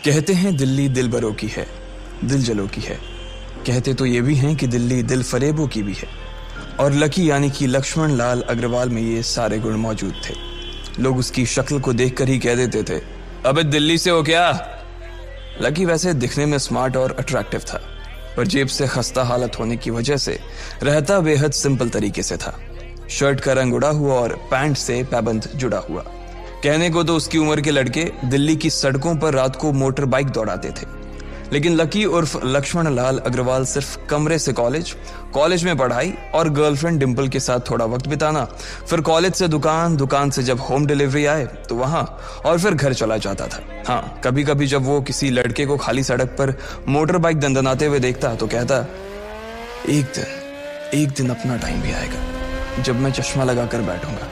कहते हैं दिल्ली दिल बरों की है, दिल जलों की है। कहते तो ये भी हैं कि दिल्ली दिल फरेबों की भी है। और लकी यानी कि लक्ष्मण लाल अग्रवाल में ये सारे गुण मौजूद थे। लोग उसकी शक्ल को देखकर ही कह देते थे, अबे दिल्ली से हो क्या। लकी वैसे दिखने में स्मार्ट और अट्रैक्टिव था, पर जेब से खस्ता हालत होने की वजह से रहता बेहद सिंपल तरीके से था। शर्ट का रंग उड़ा हुआ और पैंट से पैबंद जुड़ा हुआ। कहने को तो उसकी उम्र के लड़के दिल्ली की सड़कों पर रात को मोटर बाइक दौड़ाते थे, लेकिन लकी उर्फ लक्ष्मण लाल अग्रवाल सिर्फ कमरे से कॉलेज में पढ़ाई और गर्लफ्रेंड डिंपल के साथ थोड़ा वक्त बिताना, फिर कॉलेज से दुकान, दुकान से जब होम डिलीवरी आए तो वहां, और फिर घर चला जाता था। हाँ, कभी कभी जब वो किसी लड़के को खाली सड़क पर मोटर बाइक दंदनाते हुए देखता तो कहता, एक दिन अपना टाइम भी आएगा जब मैं चश्मा लगाकर बैठूंगा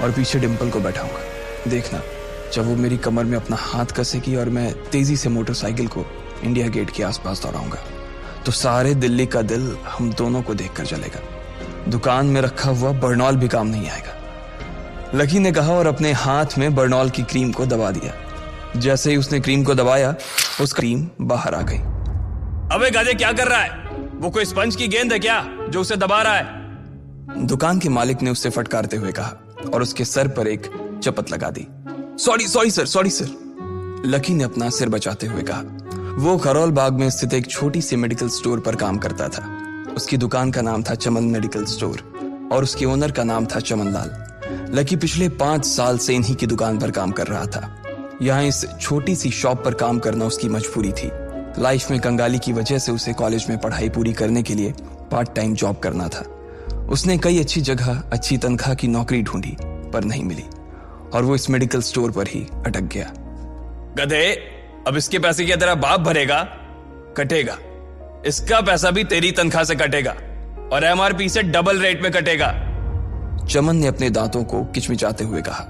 और पीछे डिंपल को बैठाऊंगा। देखना, जब वो मेरी कमर में अपना हाथ कसेगी और मैं तेजी से मोटरसाइकिल को इंडिया गेट के आसपास दौड़ाऊंगा, तो सारे दिल्ली का दिल हम दोनों को देखकर जलेगा। दुकान में रखा हुआ बर्नॉल भी काम नहीं आएगा। लकी ने कहा और अपने हाथ में बर्नॉल की क्रीम को दबा दिया। जैसे ही उसने क्रीम को दबाया, उसका क्रीम बाहर आ गई। अबे गधे, क्या कर रहा है? वो कोई स्पंज की गेंद है क्या जो उसे दबा रहा है? दुकान के मालिक ने उससे फटकारते हुए कहा और उसके सर पर एक चपत लगा दी। Sorry sir. लकी ने अपना सिर बचाते हुए कहा। वो खरौल बाग में स्थित एक छोटी सी मेडिकल स्टोर पर काम करता था। उसकी दुकान का नाम था चमन मेडिकल स्टोर और उसके ओनर का नाम था चमन लाल। लकी पिछले 5 साल से इन्हीं की दुकान पर काम कर रहा था। यहाँ इस छोटी सी शॉप पर काम करना उसकी मजबूरी थी। लाइफ में कंगाली की वजह से उसे कॉलेज में पढ़ाई पूरी करने के लिए पार्ट टाइम जॉब करना था। उसने कई अच्छी जगह अच्छी तनख्वाह की नौकरी ढूंढी पर नहीं मिली और वो इस मेडिकल स्टोर पर ही अटक गया। गधे, अब इसके पैसे क्या तेरा बाप भरेगा? कटेगा। इसका पैसा भी तेरी तनख्वाह से कटेगा और एमआरपी से डबल रेट में कटेगा। चमन ने अपने दांतों को किचमिचाते हुए कहा।